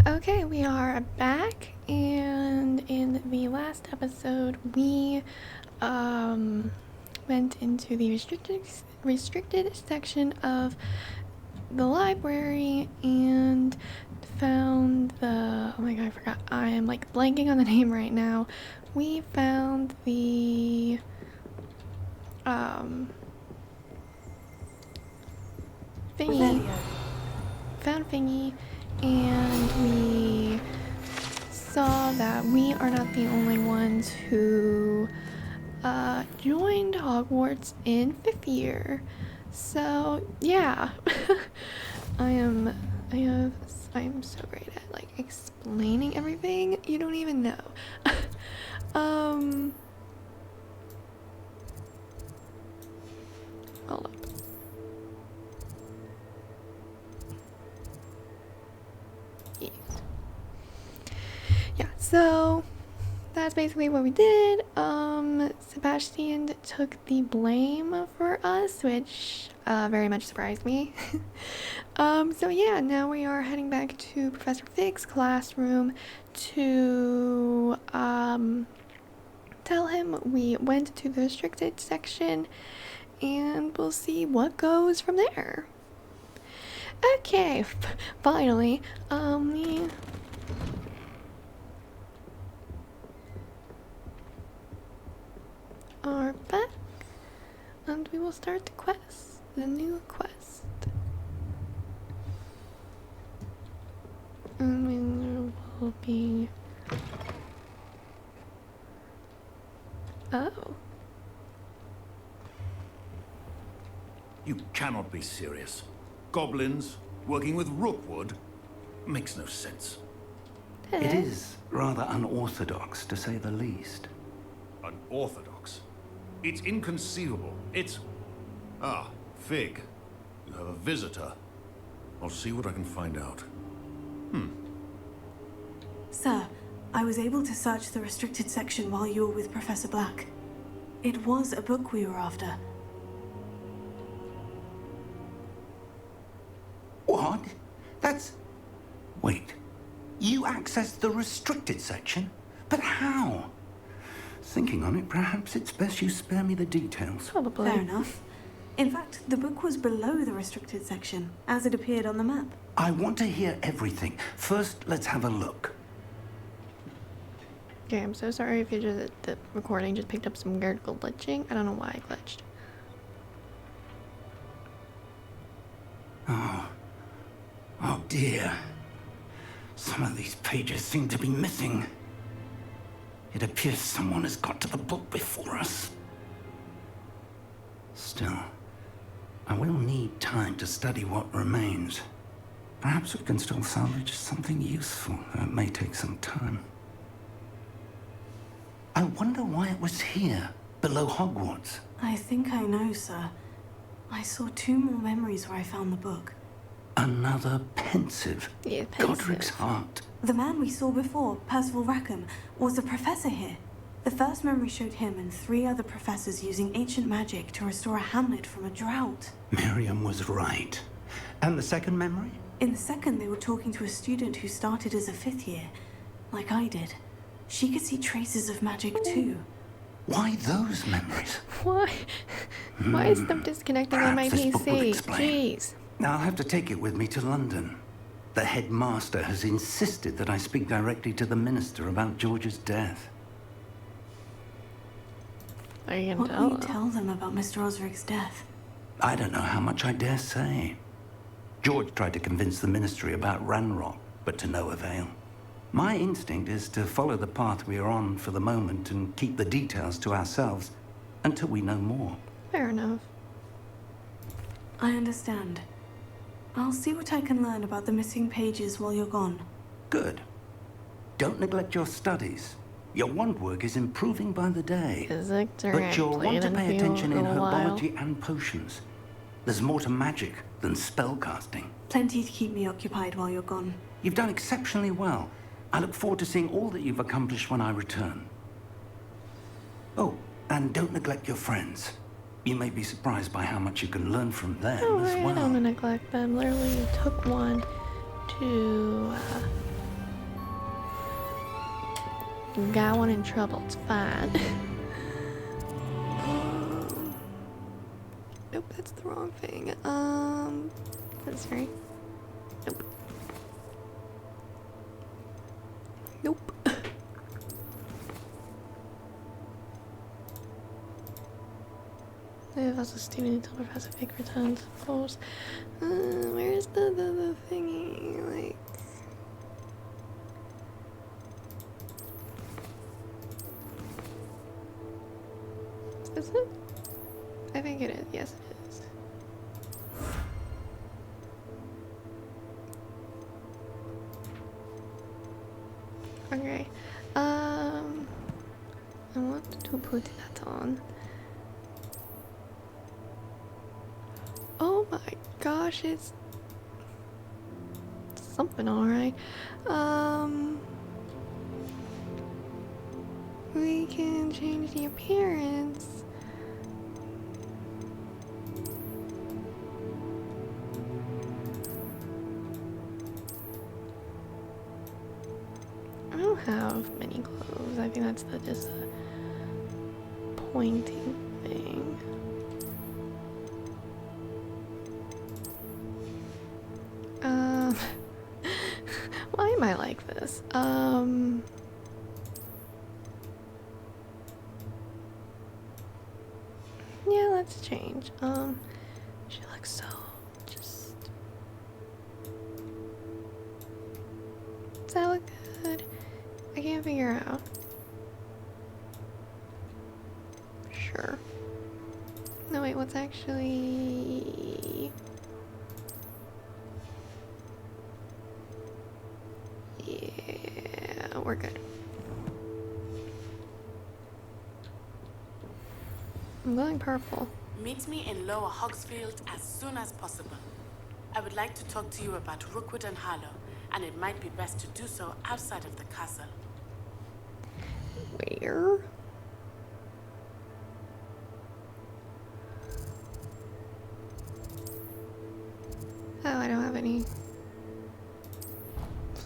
Okay, we are back, and in the last episode, we went into the restricted section of the library and found the oh my god, I forgot. I am like blanking on the name right now. We found the thingy. Found Thingy, and we saw that we are not the only ones who joined Hogwarts in 5th year. So yeah, I am so great at like explaining everything. You don't even know. Hold up. Yeah, so that's basically what we did. Sebastian took the blame for us, which very much surprised me. So yeah, now we are heading back to Professor Fig's classroom to tell him we went to the restricted section, and we'll see what goes from there. Okay, finally, we are back, and we will start the quest, the new quest. And we will be... Oh. You cannot be serious. Goblins working with Rookwood makes no sense. It is rather unorthodox, to say the least. Unorthodox? It's inconceivable. It's... Ah, Fig. You have a visitor. I'll see what I can find out. Sir, I was able to search the restricted section while you were with Professor Black. It was a book we were after. What? That's... Wait. You accessed the restricted section? But how? Thinking on it, perhaps it's best you spare me the details. Probably. Fair enough. In fact, the book was below the restricted section, as it appeared on the map. I want to hear everything. First, let's have a look. Okay, I'm so sorry if the recording just picked up some weird glitching. I don't know why I glitched. Oh dear. Some of these pages seem to be missing. It appears someone has got to the book before us. Still, I will need time to study what remains. Perhaps we can still salvage something useful, though it may take some time. I wonder why it was here, below Hogwarts. I think I know, sir. I saw 2 more memories where I found the book. Another pensive. Yeah, pensive. Godric's heart. The man we saw before, Percival Rackham, was a professor here. The first memory showed him and 3 other professors using ancient magic to restore a hamlet from a drought. Miriam was right. And the second memory? In the second, they were talking to a student who started as a 5th year, like I did. She could see traces of magic too. Why those memories? Why? Why is them disconnecting on my Perhaps this book will PC? explain. Jeez. Now I'll have to take it with me to London. The headmaster has insisted that I speak directly to the minister about George's death. Are you gonna What tell will you them? tell them about Mr. Osric's death? I don't know how much I dare say. George tried to convince the ministry about Ranrock, but to no avail. My instinct is to follow the path we are on for the moment and keep the details to ourselves until we know more. Fair enough. I understand. I'll see what I can learn about the missing pages while you're gone. Good. Don't neglect your studies. Your wand work is improving by the day. Physics are But you'll want to pay attention in while. herbology and potions. There's more to magic than spellcasting. Plenty to keep me occupied while you're gone. You've done exceptionally well. I look forward to seeing all that you've accomplished when I return. Oh, and don't neglect your friends. You may be surprised by how much you can learn from them Oh, as I well. don't neglect them. Literally took one to got one in trouble. It's fine. Nope, that's the wrong thing. That's right. Nope. Nope. I was a student until Professor Fig returns, of course. Where's the thingy? Like. Is it? I think it is. Yes, it is. Okay. I want to put that on. Oh my gosh, it's something alright. We can change the appearance. I don't have many clothes. I think that's the disappointing thing. Why am I like this? Yeah, let's change. She looks so just. Does that look good? I can't figure out. Sure. No, wait, what's actually. Yeah, we're good. I'm going purple. Meet me in Lower Hogsfield as soon as possible. I would like to talk to you about Rookwood and Harlow, and it might be best to do so outside of the castle. Where? Oh, I don't have any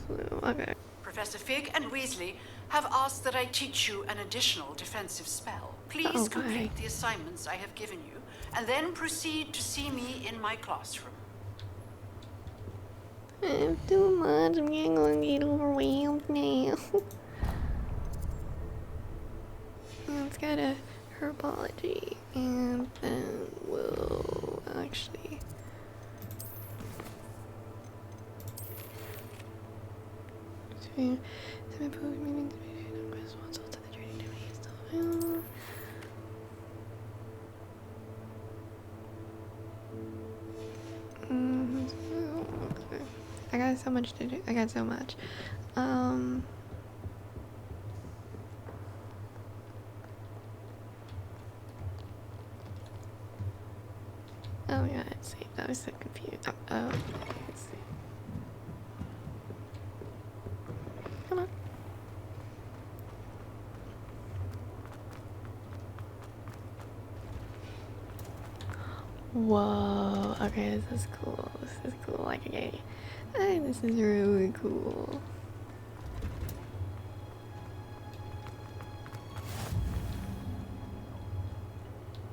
clue. Okay. Professor Fig and Weasley have asked that I teach you an additional defensive spell. Please Oh, complete my. the assignments I have given you, and then proceed to see me in my classroom. I'm too much. I'm getting going to get overwhelmed now. Let's go to herbology, and then we'll actually. I got so much to do. I got so much. Oh yeah, let's see. I was so confused. Oh, okay, let's see. Come on. Whoa. Okay, this is cool. This is cool. Like, okay. This is really cool.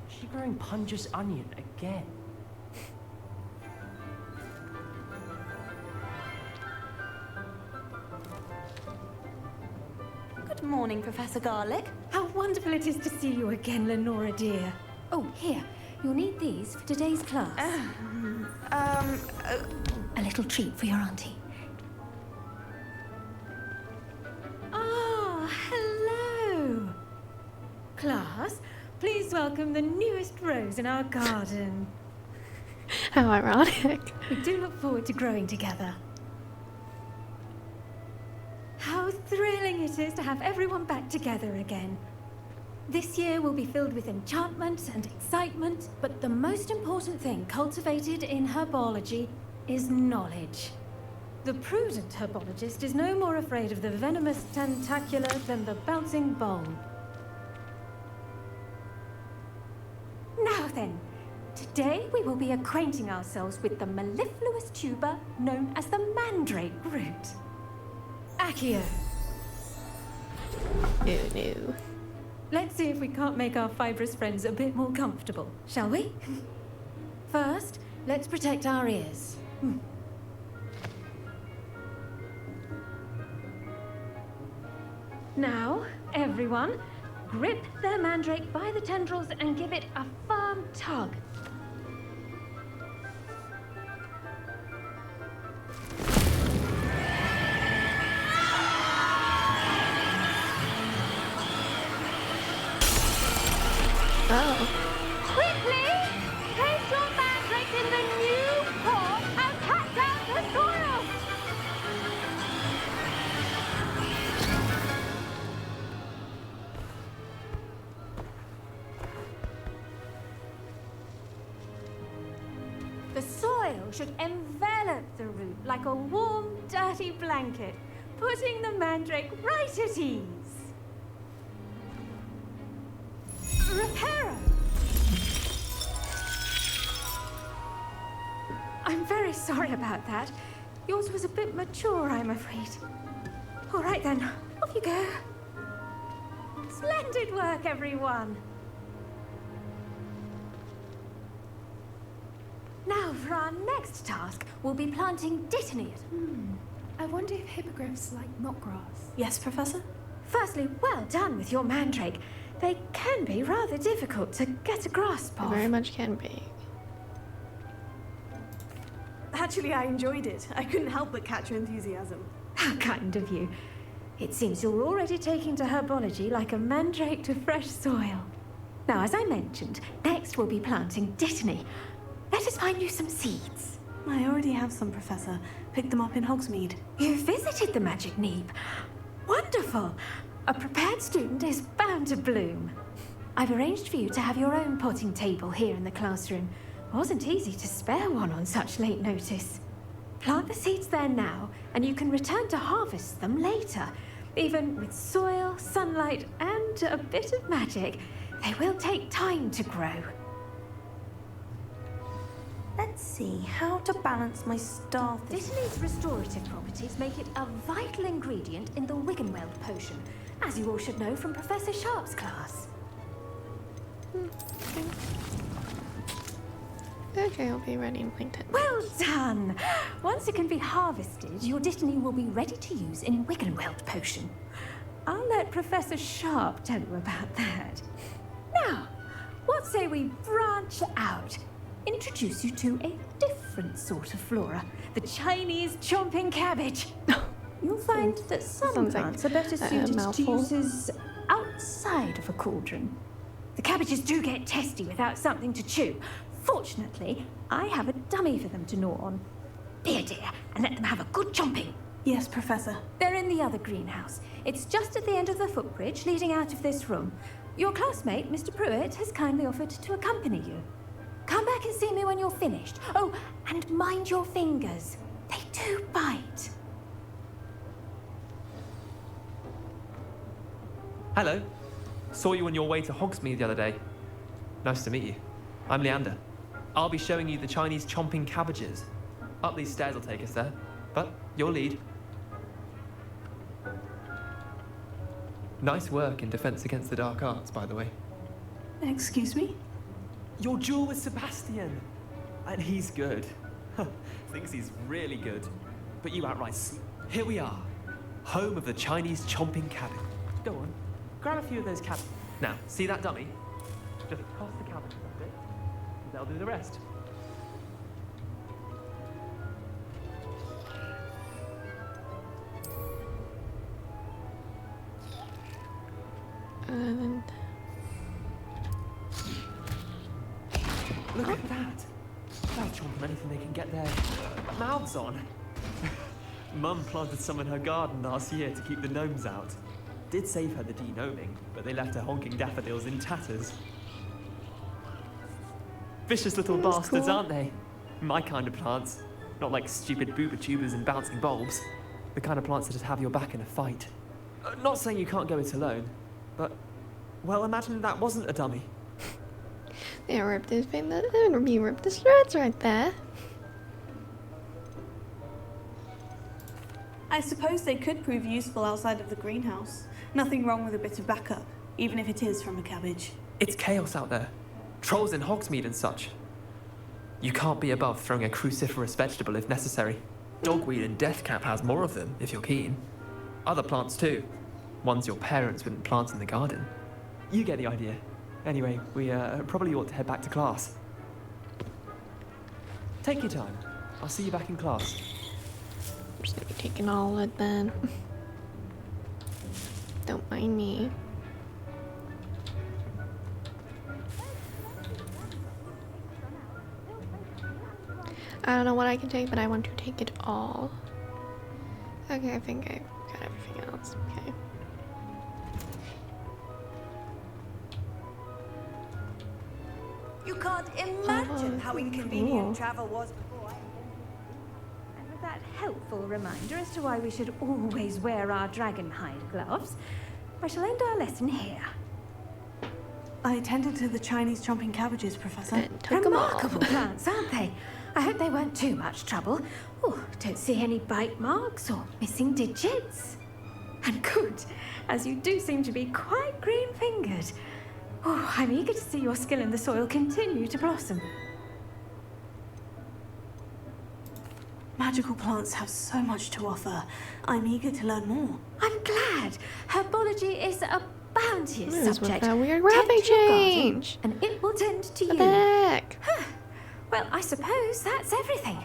Is she growing Punja's onion again? Good morning, Professor Garlick. How wonderful it is to see you again, Lenora dear. Oh, here. You'll need these for today's class. A little treat for your auntie. Ah, hello. Class, please welcome the newest rose in our garden. How ironic. We do look forward to growing together. How thrilling it is to have everyone back together again. This year will be filled with enchantment and excitement, but the most important thing cultivated in herbology is knowledge. The prudent herbologist is no more afraid of the venomous tentacula than the bouncing bulb. Now then, today we will be acquainting ourselves with the mellifluous tuber known as the mandrake root. Accio. Oh no. Let's see if we can't make our fibrous friends a bit more comfortable, shall we? First, let's protect our ears. Now, everyone, grip their mandrake by the tendrils and give it a firm tug. Oh. Quickly! Place your mandrake in the new pot and pat down the soil! The soil should envelop the root like a warm, dirty blanket, putting the mandrake right at ease. Reparo! I'm very sorry about that. Yours was a bit mature, I'm afraid. All right then, off you go. Splendid work, everyone. Now, for our next task, we'll be planting dittany. I wonder if hippogriffs like not grass. Yes, Professor? Firstly, well done with your mandrake. They can be rather difficult to get a grasp It of. very much can be. Actually, I enjoyed it. I couldn't help but catch your enthusiasm. How kind of you. It seems you're already taking to herbology like a mandrake to fresh soil. Now, as I mentioned, next we'll be planting dittany. Let us find you some seeds. I already have some, Professor. Picked them up in Hogsmeade. You visited the Magic Neep. Wonderful. A prepared student is bound to bloom. I've arranged for you to have your own potting table here in the classroom. Wasn't easy to spare one on such late notice. Plant the seeds there now, and you can return to harvest them later. Even with soil, sunlight, and a bit of magic, they will take time to grow. Let's see, how to balance my star... Dittany's restorative properties make it a vital ingredient in the Wiggenweld potion, as you all should know from Professor Sharp's class. Okay, I'll be ready in like 10 Well done! Once it can be harvested, your dittany will be ready to use in Wiggenweld potion. I'll let Professor Sharp tell you about that. Now, what say we branch out? Introduce you to a different sort of flora, the Chinese chomping cabbage. You'll find that some Sounds like plants are better suited to mouthful. uses outside of a cauldron. The cabbages do get testy without something to chew. Fortunately, I have a dummy for them to gnaw on. Be a dear and let them have a good chomping. Yes, Professor. They're in the other greenhouse. It's just at the end of the footbridge leading out of this room. Your classmate, Mr. Pruitt, has kindly offered to accompany you. Come back and see me when you're finished. Oh, and mind your fingers. They do bite. Hello. Saw you on your way to Hogsmeade the other day. Nice to meet you. I'm Leander. I'll be showing you the Chinese chomping cabbages. Up these stairs will take us there, but your lead. Nice work in Defense Against the Dark Arts, by the way. Excuse me? Your duel with Sebastian. And he's good. Thinks he's really good. But you outright Here we are. Home of the Chinese chomping cabbage. Go on. Grab a few of those cabbages. Now, see that dummy? Just toss the cabbages at it. They'll do the rest. And Look at that. They'll chomp on anything they can get their mouths on. Mum planted some in her garden last year to keep the gnomes out. Did save her the de-gnoming, but they left her honking daffodils in tatters. Vicious little bastards, cool. aren't they? My kind of plants. Not like stupid booba tubers and bouncing bulbs. The kind of plants that just have your back in a fight. Not saying you can't go it alone, but, well, imagine that wasn't a dummy. they ripped his thing. That would be ripped his threads right there. I suppose they could prove useful outside of the greenhouse. Nothing wrong with a bit of backup, even if it is from a cabbage. It's chaos out there. Trolls in Hogsmeade and such. You can't be above throwing a cruciferous vegetable if necessary. Dogweed and deathcap has more of them, if you're keen. Other plants too. Ones your parents wouldn't plant in the garden. You get the idea. Anyway, we probably ought to head back to class. Take your time. I'll see you back in class. I'm just gonna be taking all of it then. Don't mind me. I don't know what I can take, but I want to take it all. Okay, I think I got everything else. Okay. You can't imagine how inconvenient travel was before I... And with that helpful reminder as to why we should always wear our dragon hide gloves, I shall end our lesson here. I attended to the Chinese chomping cabbages, Professor. And took them all. Remarkable plants, aren't they? I hope they weren't too much trouble. Oh, don't see any bite marks or missing digits. And good, as you do seem to be quite green-fingered. Oh, I'm eager to see your skill in the soil continue to blossom. Magical plants have so much to offer. I'm eager to learn more. I'm glad. Herbology is a bounteous What is with subject. that weird Tend graphic to your garden, change? and it will tend to What you. the heck? Well, I suppose that's everything.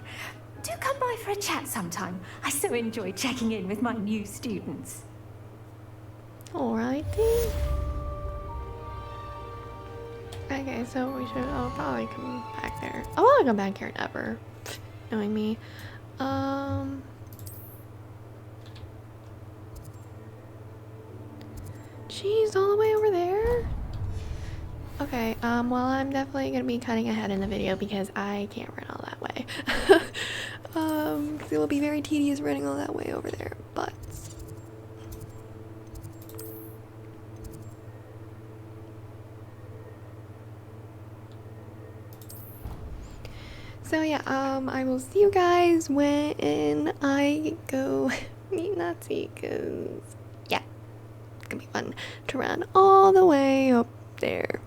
Do come by for a chat sometime. I so enjoy checking in with my new students. Alrighty. Okay, so we should. I'll probably come back there. I won't come back here never. Knowing me. Jeez, all the way over there? Okay, well, I'm definitely gonna be cutting ahead in the video because I can't run all that way. 'Cause it will be very tedious running all that way over there, but. So yeah, I will see you guys when I go meet Nazi, cause yeah, it's gonna be fun to run all the way up there.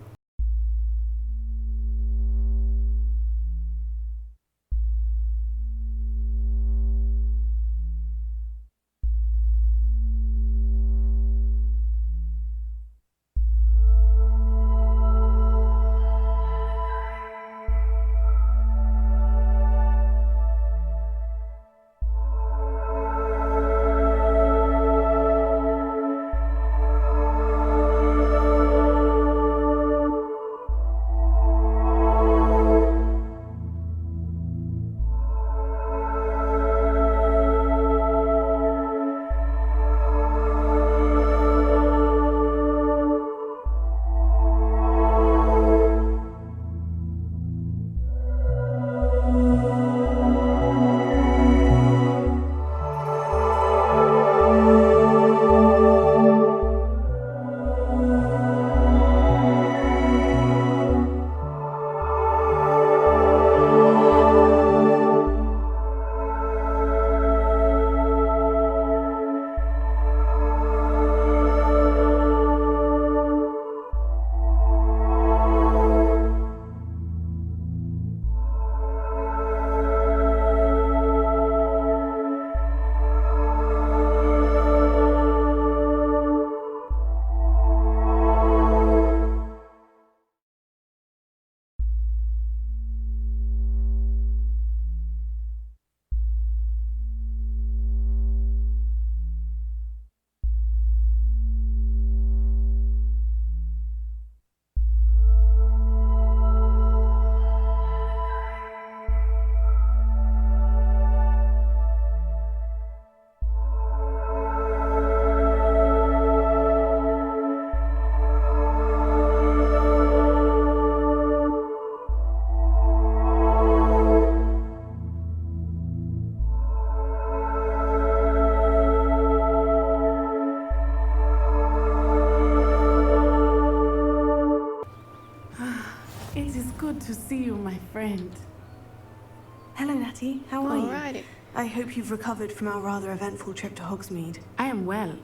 hope you've recovered from our rather eventful trip to Hogsmeade. I am well,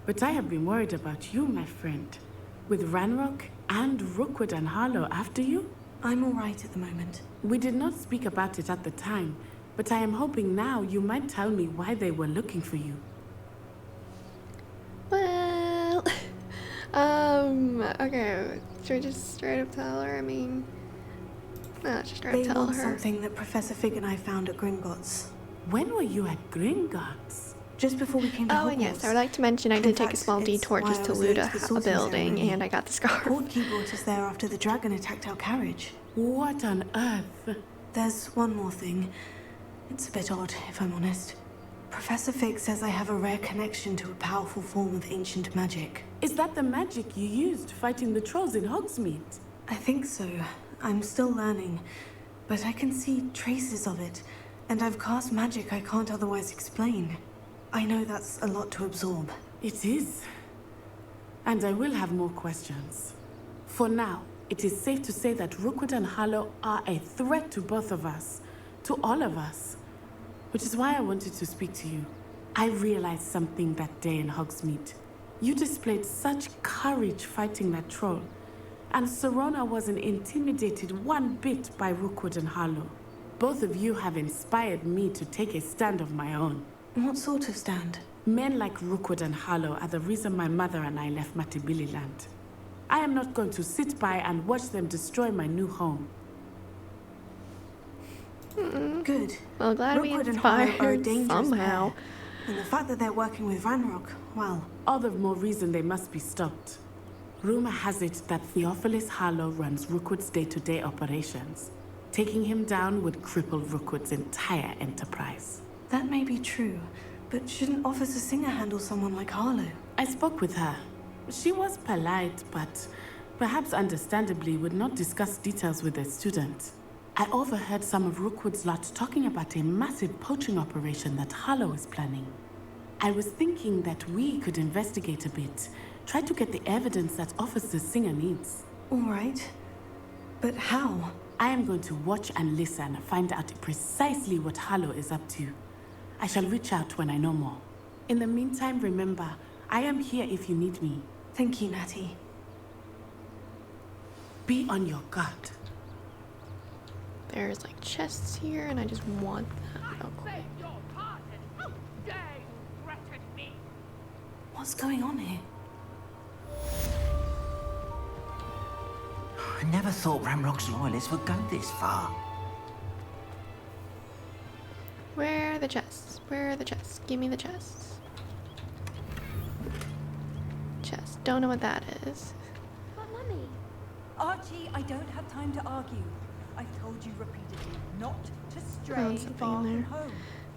but I have been worried about you, my friend. With Ranrock and Rookwood and Harlow after you? I'm all right at the moment. We did not speak about it at the time, but I am hoping now you might tell me why they were looking for you. Well, okay. Should we just straight up tell her? I mean, no, just straight up They tell want her. something that Professor Fig and I found at Gringotts. When were you at Gringotts? Just before we came to Hogwarts. Oh, and yes, I would like to mention I In did take a fact, small it's detour why just I to was loot late to the a sorting building, ceremony. and I got the scarf. Portkey brought us there after the dragon attacked our carriage. What on earth? There's one more thing. It's a bit odd, if I'm honest. Professor Fig says I have a rare connection to a powerful form of ancient magic. Is that the magic you used fighting the trolls in Hogsmeade? I think so. I'm still learning, but I can see traces of it, and I've cast magic I can't otherwise explain. I know that's a lot to absorb. It is. And I will have more questions. For now, it is safe to say that Rookwood and Harlow are a threat to both of us, to all of us. Which is why I wanted to speak to you. I realized something that day in Hogsmeade. You displayed such courage fighting that troll, and Serona wasn't intimidated one bit by Rookwood and Harlow. Both of you have inspired me to take a stand of my own. What sort of stand? Men like Rookwood and Harlow are the reason my mother and I left Matibili land. I am not going to sit by and watch them destroy my new home. Good. Well, glad we Rookwood and Harlow are a inspired dangerous somehow. pair. And the fact that they're working with Ranrock, well, All the more reason they must be stopped. Rumor has it that Theophilus Harlow runs Rookwood's day-to-day operations. Taking him down would cripple Rookwood's entire enterprise. that may be true. But shouldn't Officer Singer handle someone like Harlow? I spoke with her. She was polite, but perhaps understandably would not discuss details with a student. I overheard some of Rookwood's lot talking about a massive poaching operation that Harlow is planning. I was thinking that we could investigate a bit, try to get the evidence that Officer Singer needs. All right. But how? I am going to watch and listen, find out precisely what Harlow is up to. I shall reach out when I know more. In the meantime, remember, I am here if you need me. Thank you, Natty. Be on your guard. There's like chests here, and I just want them real quick. What's going on here? I never thought Ramrock's loyalists would go this far. Where are the chests? Where are the chests? Give me the chests. Chest. Don't know what that is. But Mummy, Archie, I don't have time to argue. I've told you repeatedly not to stray Found something far in from there. home.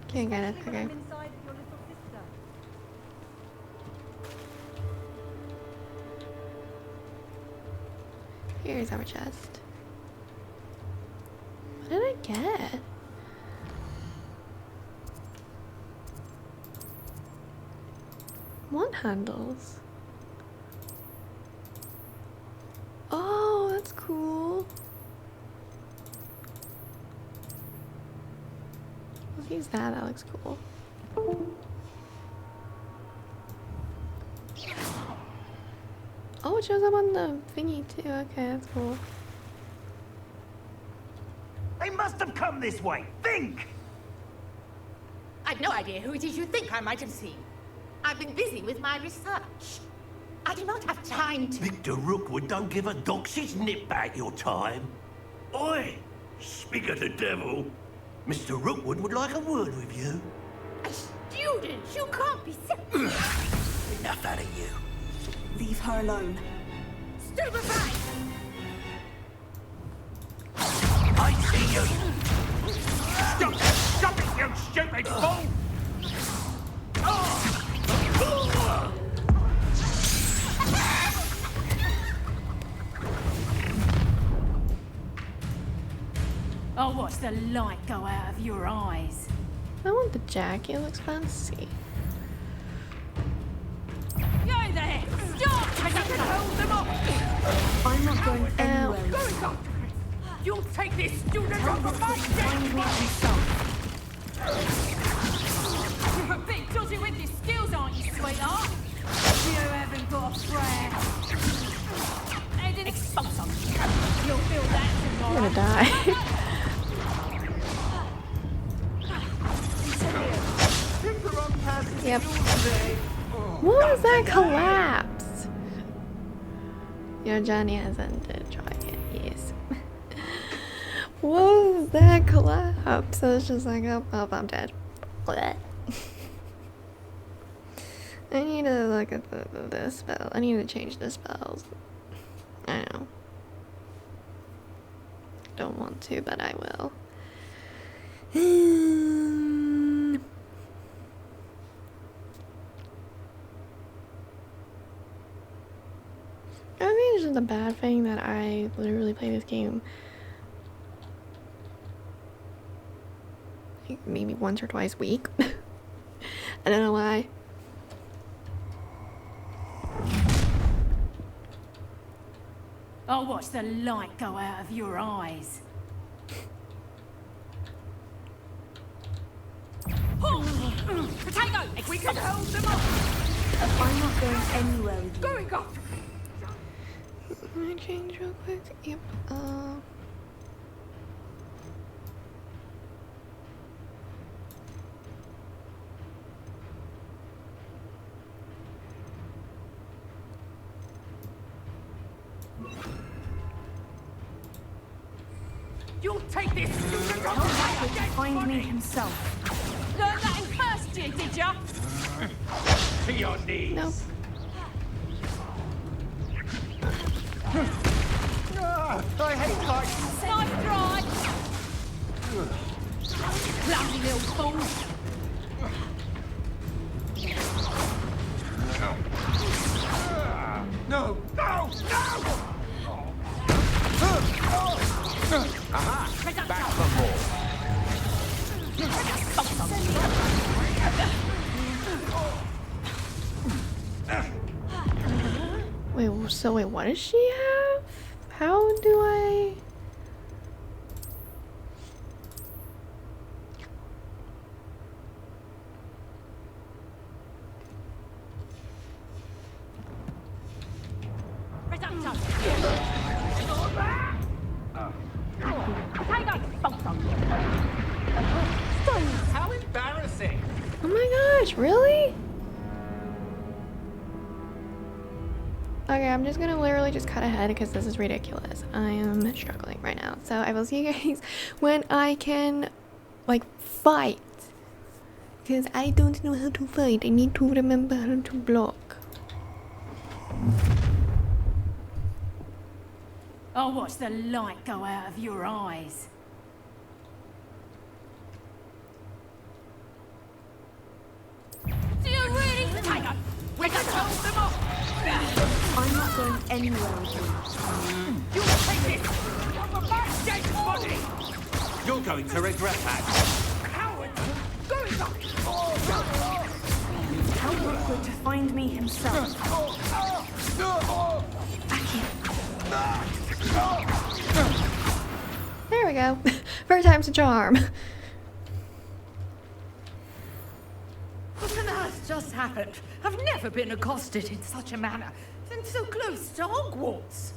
Can't get it. Especially when Okay. I'm inside with your little sister. Here's our chest. What did I get? One handles. Oh, that's cool. Let's use that. That looks cool. Oh, it shows up on the thingy too. Okay, that's cool. They must have come this way. Think! I've no idea who it is you think I might have seen. I've been busy with my research. I do not have time to... Victor Rookwood don't give a doxy's nip back your time. Oi! Speak of the devil. Mr. Rookwood would like a word with you. A student? You can't be serious. Enough out of you. Leave her alone. Stupefy! I see you! Stop! Stop it, you stupid fool! I'll watch the light go out of your eyes. I want the jacket. It looks fancy. Go there! Stop! I can hold them off! I'm not going anywhere. Going on! You'll take this student off of my desk! bit dodgy with your skills, aren't you, sweetheart? You haven't got a prayer. Expulsum. You'll feel that tomorrow. I'm gonna die. Yep. What was that collapse? Your Johnny hasn't tried it, yes. What was that collapse? I was just like, oh, I'm dead. Blech. I need to look at the spell. I need to change the spells. I know. Don't want to, but I will. I think it's just a bad thing that I literally play this game like maybe once or twice a week. I don't know why. I'll watch the light go out of your eyes. Potato! We can hold them off! I'm not going anywhere with you. Going off! Can I change real quick? Yep. You'll take this! Find me himself. Learn that in first year, did ya? To your knees. Nope. I hate heights. Nice try! Clumsy little fool! No, no, no! Aha! Back for more. Wait, so wait, what does she have? How do I... How embarrassing! Oh my gosh, really? Okay, I'm just gonna literally just cut ahead because this is ridiculous. I am struggling right now. So I will see you guys when I can, like, fight. Because I don't know how to fight. I need to remember how to block. I'll watch the light go out of your eyes. Do you really take it? We can hold them off! I'm not going anywhere with you. You'll take this! You're a dead body! You're going to regret that. Coward! Going up! Tell Rookwood to find me himself. There we go. First time's a charm. What on earth just happened? I've never been accosted in such a manner, and so close to Hogwarts.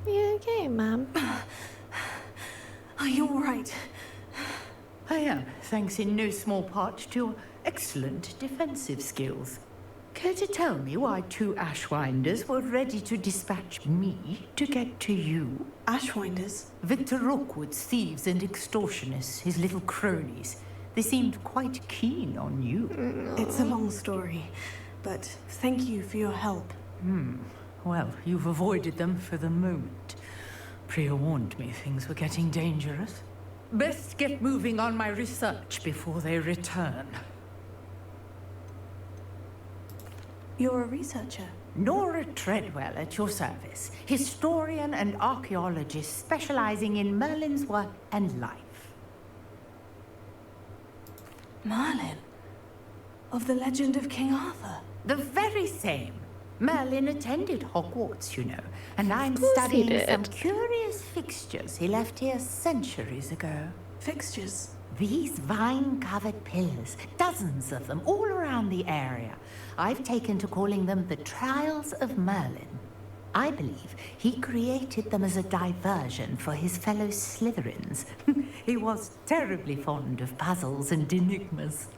You okay, Mom? Are you alright? I am, thanks in no small part to your excellent defensive skills. Care to tell me why two Ashwinders were ready to dispatch me to get to you? Ashwinders? Victor Rookwood's thieves and extortionists, his little cronies. They seemed quite keen on you. It's a long story, but thank you for your help. Well, you've avoided them for the moment. Priya warned me things were getting dangerous. Best get moving on my research before they return. You're a researcher? Nora Treadwell at your service, historian and archaeologist specializing in Merlin's work and life. Merlin? Of the legend of King Arthur? The very same. Merlin attended Hogwarts, you know, and I'm course he studying did. some curious fixtures he left here centuries ago. Fixtures? These vine-covered pillars, dozens of them all around the area. I've taken to calling them the Trials of Merlin. I believe he created them as a diversion for his fellow Slytherins. He was terribly fond of puzzles and enigmas.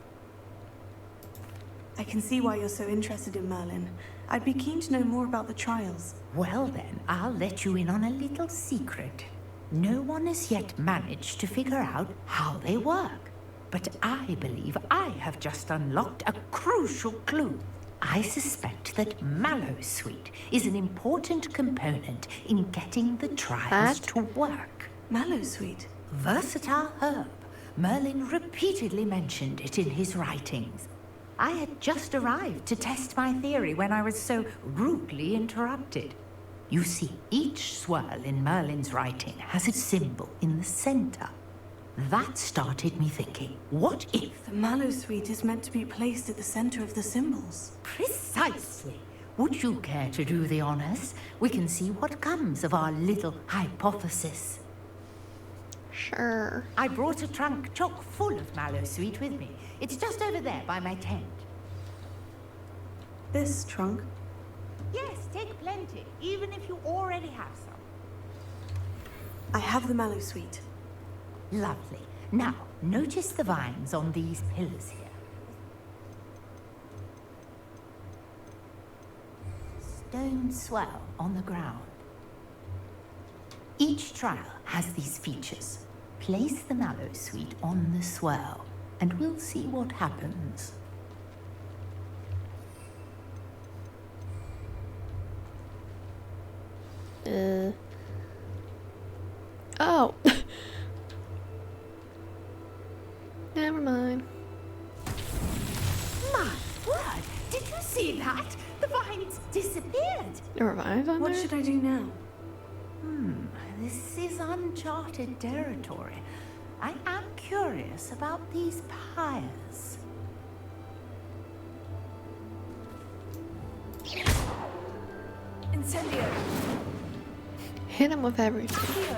I can see why you're so interested in Merlin. I'd be keen to know more about the trials. Well then, I'll let you in on a little secret. No one has yet managed to figure out how they work. But I believe I have just unlocked a crucial clue. I suspect that Mallowsweet is an important component in getting the trials to work. Mallowsweet? Versatile herb. Merlin repeatedly mentioned it in his writings. I had just arrived to test my theory when I was so rudely interrupted. You see, each swirl in Merlin's writing has a symbol in the center. That started me thinking, what if... The Mallowsweet is meant to be placed at the center of the symbols. Precisely. Would you care to do the honors? We can see what comes of our little hypothesis. Sure. I brought a trunk chock full of Mallowsweet with me. It's just over there by my tent. This trunk? Yes, take plenty, even if you already have some. I have the Mallowsweet. Lovely. Now, notice the vines on these pillars here. Stone swell on the ground. Each trial has these features. Place the Mallowsweet on the swell, and we'll see what happens. Oh. Never mind. My word! Did you see that? The vines disappeared. There were vines on What there? should I do now? This is uncharted territory. I am curious about these pyres. Incendio. Hit him with everything.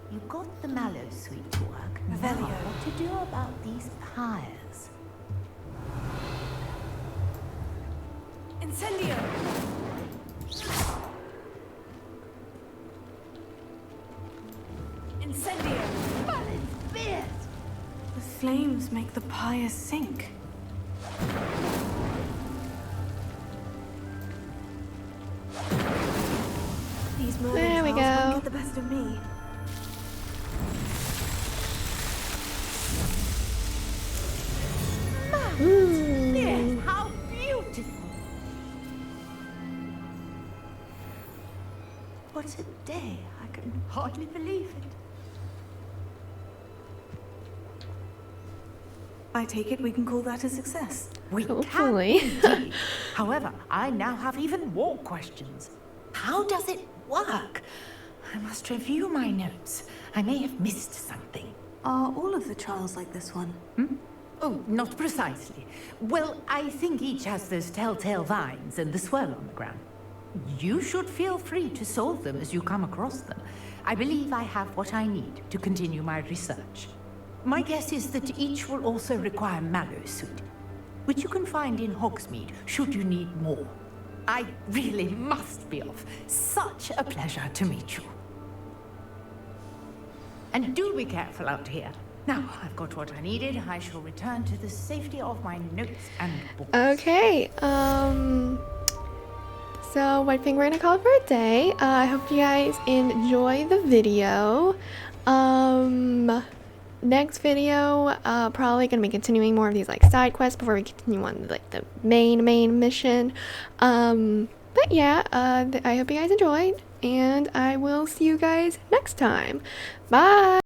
You got the Mallowsweet to work. Now, what to do about these pyres? Incendio. Incendio. Merlin's beard! The flames make the pyre sink. These Merlin There we trials won't go. get the best of me. Yes, how beautiful! What a day. I can hardly believe it. I take it we can call that a success. We Hopefully. can indeed. However, I now have even more questions. How does it work? I must review my notes. I may have missed something. Are all of the trials like this one? Oh, not precisely. Well, I think each has those telltale vines and the swirl on the ground. You should feel free to solve them as you come across them. I believe I have what I need to continue my research. My guess is that each will also require Mallowsweet, which you can find in Hogsmeade should you need more. I really must be off. Such a pleasure to meet you. And do be careful out here. Now, I've got what I needed. I shall return to the safety of my notes and books. Okay, so I think we're gonna call it for a day. I hope you guys enjoy the video. Next video, probably gonna be continuing more of these like side quests before we continue on like the main mission. But yeah, I hope you guys enjoyed, and I will see you guys next time. Bye!